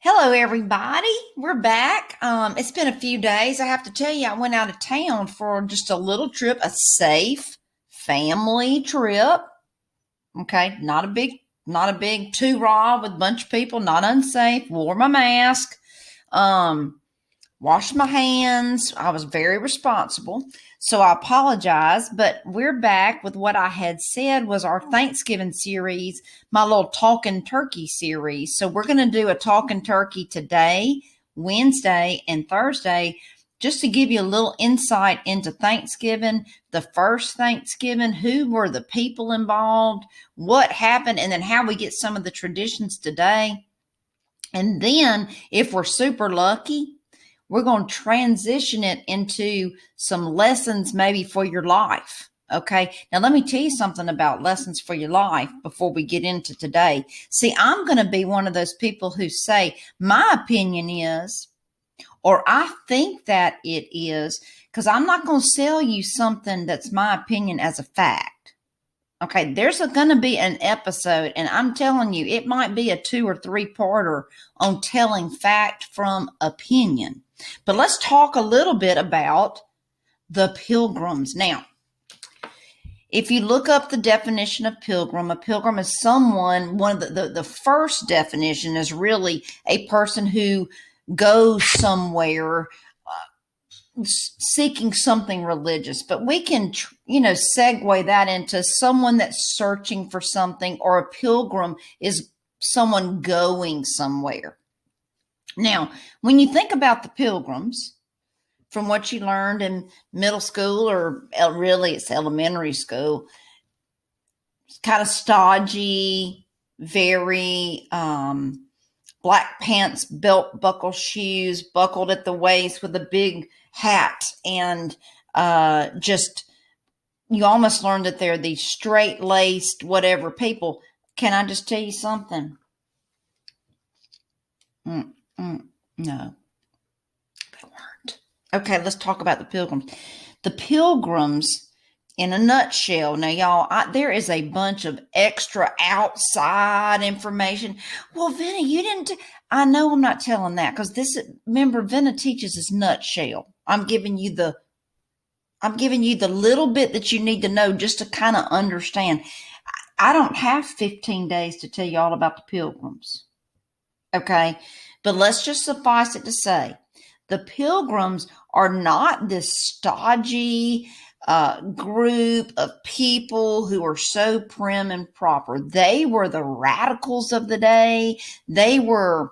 Hello, everybody. We're back. It's been a few days. I have to tell you, I went out of town for just a little trip, a safe family trip. Okay, not a big two-raw with a bunch of people, not unsafe. Wore my mask. Um, Washed my hands. I was very responsible. So I apologize, but we're back with what I had said was our Thanksgiving series, my little Talkin Turkey series. So we're going to do a Talkin Turkey today, Wednesday, and Thursday, just to give you a little insight into Thanksgiving, the first Thanksgiving, who were the people involved, what happened, and then how we get some of the traditions today. And then, if we're super lucky, we're going to transition it into some lessons maybe for your life. Okay. Now, let me tell you something about lessons for your life before we get into today. See, I'm going to be one of those people who say, my opinion is, or I think that it is, because I'm not going to sell you something that's my opinion as a fact. Okay, there's going to be an episode, and I'm telling you, it might be a 2 or 3-parter on telling fact from opinion. But let's talk a little bit about the Pilgrims. Now, if you look up the definition of pilgrim, a pilgrim is someone, one of the first definition is really a person who goes somewhere seeking something religious, but we can, segue that into someone that's searching for something, or a pilgrim is someone going somewhere. Now, when you think about the Pilgrims, from what you learned in middle school, or really it's elementary school, it's kind of stodgy, very black pants, belt buckle shoes, buckled at the waist with a big hat, and just you almost learned that they're these straight laced whatever people. Can I just tell you something? No, they weren't. Okay, let's talk about the Pilgrims. The Pilgrims, in a nutshell. Now, y'all, there is a bunch of extra outside information. Well, Venna, you didn't. I know I'm not telling that because remember, Venna teaches his nutshell. I'm giving you the little bit that you need to know just to kind of understand. I don't have 15 days to tell you all about the Pilgrims. Okay. But let's just suffice it to say, the Pilgrims are not this stodgy group of people who are so prim and proper. They were the radicals of the day. They were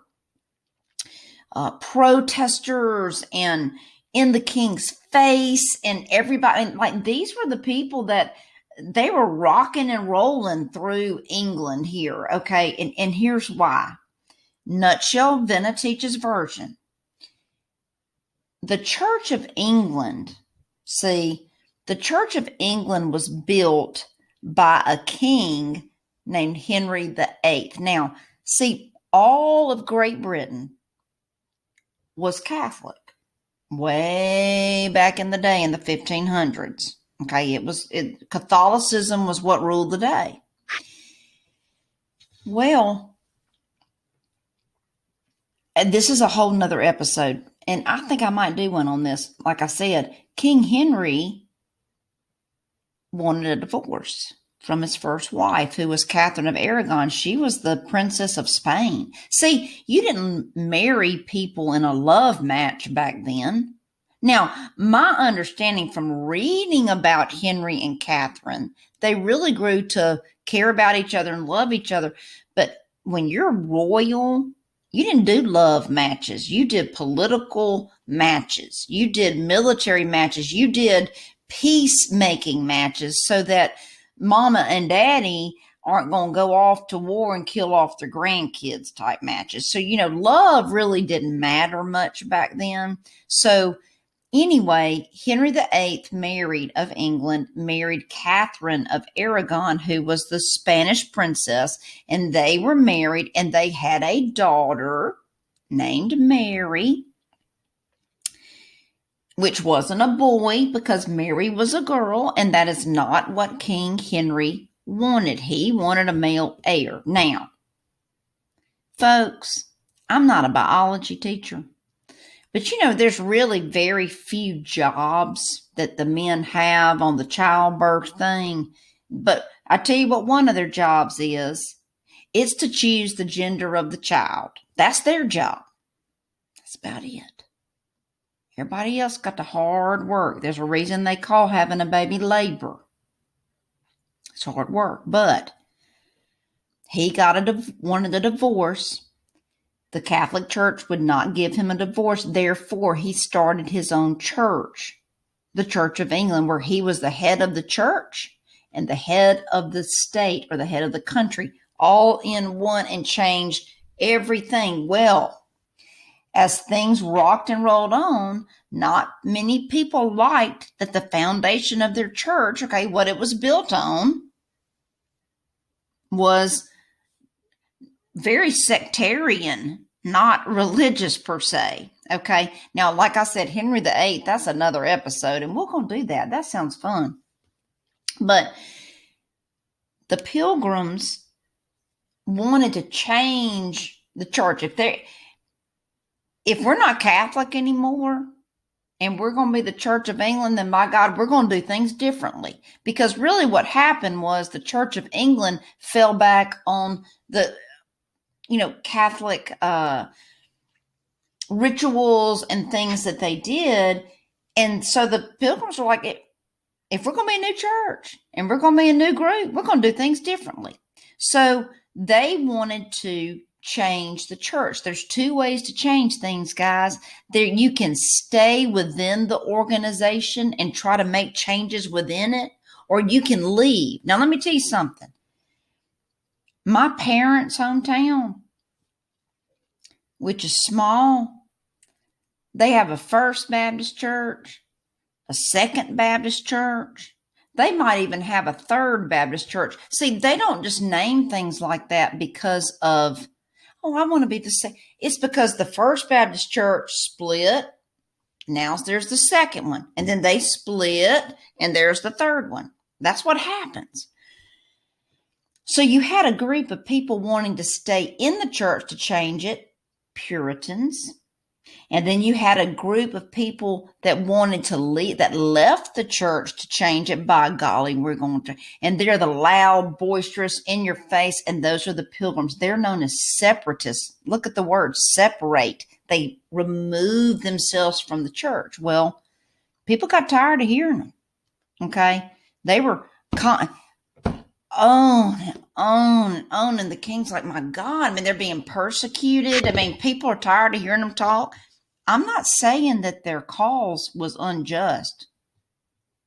protesters and in the king's face, and everybody, like, these were the people that they were rocking and rolling through England here. Okay. And here's why. Nutshell, Venna teaches version. The Church of England, the Church of England was built by a king named Henry VIII. Now, all of Great Britain was Catholic way back in the day in the 1500s. Okay, Catholicism was what ruled the day. Well, and this is a whole nother episode, and I think I might do one on this. Like I said, King Henry wanted a divorce from his first wife, who was Catherine of Aragon. She was the Princess of Spain. See, you didn't marry people in a love match back then. Now, my understanding from reading about Henry and Catherine, they really grew to care about each other and love each other. But when you're royal, you didn't do love matches. You did political matches. You did military matches. You did peacemaking matches so that mama and daddy aren't going to go off to war and kill off their grandkids type matches. So, love really didn't matter much back then. So anyway, Henry VIII of England married Catherine of Aragon, who was the Spanish princess, and they were married, and they had a daughter named Mary, which wasn't a boy because Mary was a girl, and that is not what King Henry wanted. He wanted a male heir. Now, folks, I'm not a biology teacher, but there's really very few jobs that the men have on the childbirth thing. But I tell you what, one of their jobs is it's to choose the gender of the child. That's their job. That's about it. Everybody else got the hard work. There's a reason they call having a baby labor. It's hard work. But he wanted a divorce. The Catholic Church would not give him a divorce. Therefore, he started his own church, the Church of England, where he was the head of the church and the head of the state, or the head of the country, all in one, and changed everything. Well, as things rocked and rolled on, not many people liked that the foundation of their church, what it was built on, was very sectarian, not religious per se. Okay. Now, like I said, Henry VIII, that's another episode, and we're going to do that. That sounds fun. But the Pilgrims wanted to change the church. If we're not Catholic anymore and we're going to be the Church of England, then by God, we're going to do things differently. Because really what happened was the Church of England fell back on the Catholic rituals and things that they did. And so the Pilgrims were like, if we're going to be a new church and we're going to be a new group, we're going to do things differently. So they wanted to change the church. There's two ways to change things, guys. You can stay within the organization and try to make changes within it, or you can leave. Now, let me tell you something. My parents' hometown, which is small, they have a First Baptist church, a Second Baptist church. They might even have a Third Baptist church. See, they don't just name things like that because of, I want to be the same. It's because the First Baptist church split. Now there's the second one. And then they split, and there's the third one. That's what happens. So you had a group of people wanting to stay in the church to change it, Puritans. And then you had a group of people that wanted to leave, that left the church to change it. By golly, we're going to. And they're the loud, boisterous, in your face. And those are the Pilgrims. They're known as separatists. Look at the word separate. They remove themselves from the church. Well, people got tired of hearing them. Okay. They were on and on and on. And the king's like, my God, they're being persecuted. People are tired of hearing them talk. I'm not saying that their cause was unjust.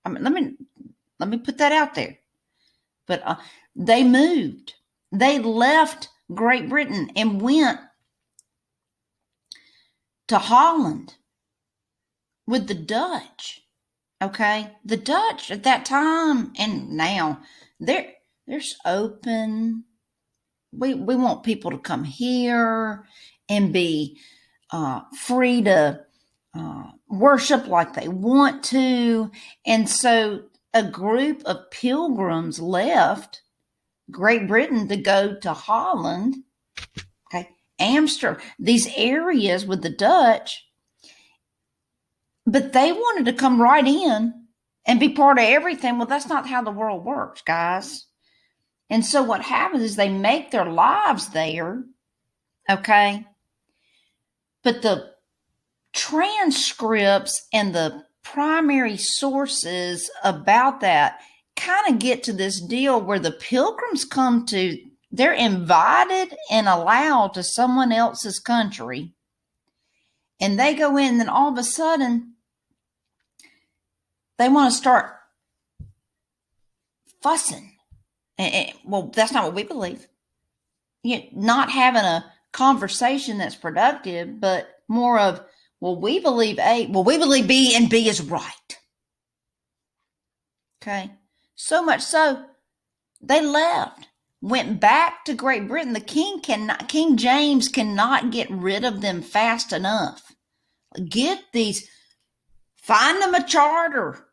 Let me put that out there. But they moved. They left Great Britain and went to Holland with the Dutch. Okay, the Dutch at that time and now they're open. We want people to come here and be free to worship like they want to. And so a group of Pilgrims left Great Britain to go to Holland, Amsterdam, these areas with the Dutch. But they wanted to come right in and be part of everything. Well, that's not how the world works, guys. And so what happens is they make their lives there, okay? But the transcripts and the primary sources about that kind of get to this deal where the Pilgrims they're invited and allowed to someone else's country. And they go in, and then all of a sudden, they want to start fussing. Well, that's not what we believe. Not having a conversation that's productive, but more of, well, we believe A, well, we believe B, and B is right. Okay. So much so, they left, went back to Great Britain. The King James cannot get rid of them fast enough. Find them a charter,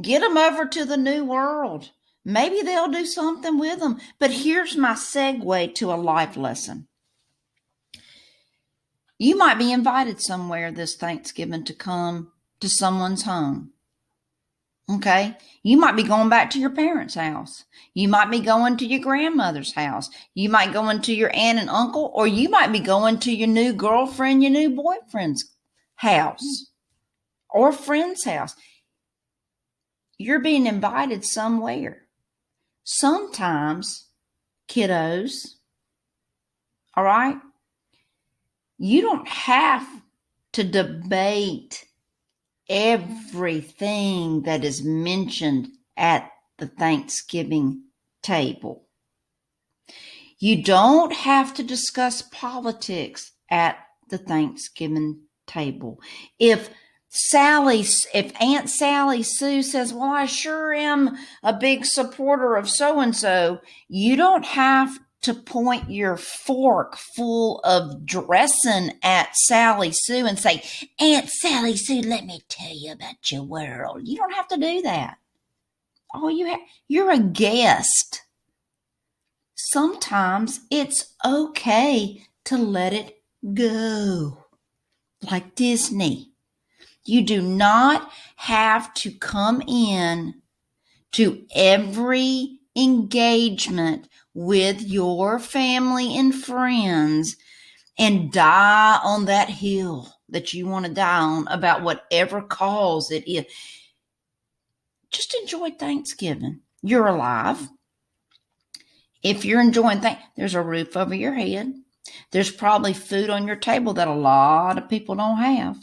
get them over to the New World. Maybe they'll do something with them. But here's my segue to a life lesson. You might be invited somewhere this Thanksgiving to come to someone's home. Okay? You might be going back to your parents' house. You might be going to your grandmother's house. You might go into your aunt and uncle, or you might be going to your new girlfriend, your new boyfriend's house or friend's house. You're being invited somewhere. Sometimes, kiddos, all right, you don't have to debate everything that is mentioned at the Thanksgiving table. You don't have to discuss politics at the Thanksgiving table. If Aunt Sally Sue says, well, I sure am a big supporter of so-and-so, you don't have to point your fork full of dressing at Sally Sue and say, Aunt Sally Sue, let me tell you about your world. You don't have to do that. You're a guest. Sometimes it's okay to let it go. Like Disney. You do not have to come in to every engagement with your family and friends and die on that hill that you want to die on about whatever cause it is. Just enjoy Thanksgiving. You're alive. If you're enjoying there's a roof over your head. There's probably food on your table that a lot of people don't have.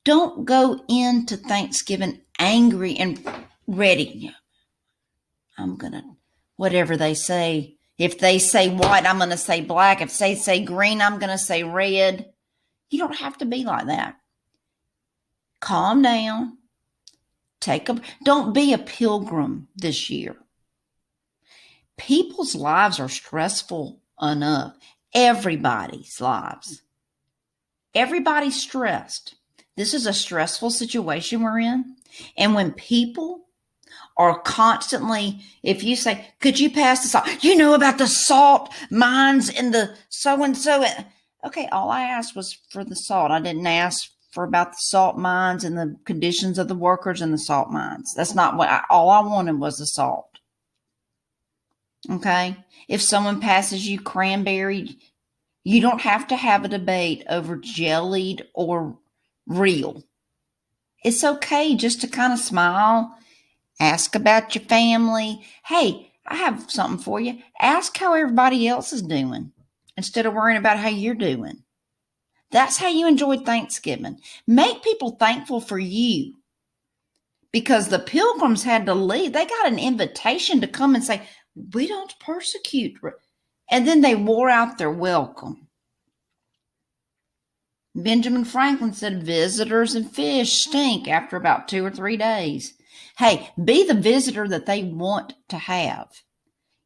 Don't go into Thanksgiving angry and ready. I'm going to, whatever they say. If they say white, I'm going to say black. If they say green, I'm going to say red. You don't have to be like that. Calm down. Don't be a pilgrim this year. People's lives are stressful enough. Everybody's lives. Everybody's stressed. This is a stressful situation we're in. And when people are constantly, if you say, could you pass the salt? You know about the salt mines in the so-and-so. Okay, all I asked was for the salt. I didn't ask for about the salt mines and the conditions of the workers in the salt mines. That's not all I wanted was the salt. Okay? If someone passes you cranberry, you don't have to have a debate over jellied or real. It's okay just to kind of smile, ask about your family. Hey, I have something for you. Ask how everybody else is doing instead of worrying about how you're doing. That's how you enjoy Thanksgiving. Make people thankful for you. Because the Pilgrims had to leave. They got an invitation to come and say, we don't persecute. And then they wore out their welcome. Benjamin Franklin said visitors and fish stink after about 2 or 3 days. Hey, be the visitor that they want to have.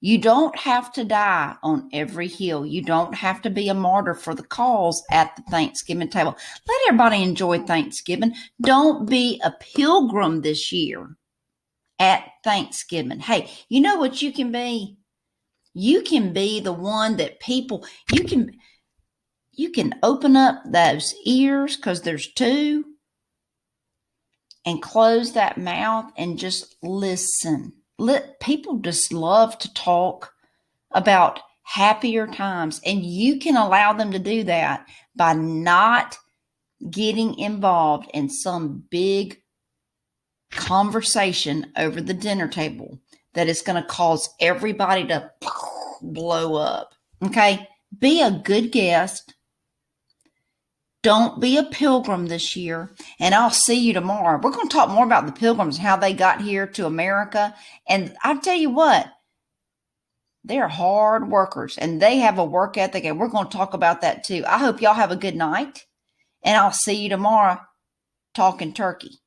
You don't have to die on every hill. You don't have to be a martyr for the cause at the Thanksgiving table. Let everybody enjoy Thanksgiving. Don't be a pilgrim this year at Thanksgiving. Hey, you know what you can be? You can be the one that people, you can open up those ears, because there's 2, and close that mouth and just listen. People just love to talk about happier times, and you can allow them to do that by not getting involved in some big conversation over the dinner table that is going to cause everybody to blow up. Okay? Be a good guest. Don't be a pilgrim this year, and I'll see you tomorrow. We're going to talk more about the Pilgrims, how they got here to America. And I'll tell you what, they're hard workers, and they have a work ethic, and we're going to talk about that too. I hope y'all have a good night, and I'll see you tomorrow, Talkin Turkey.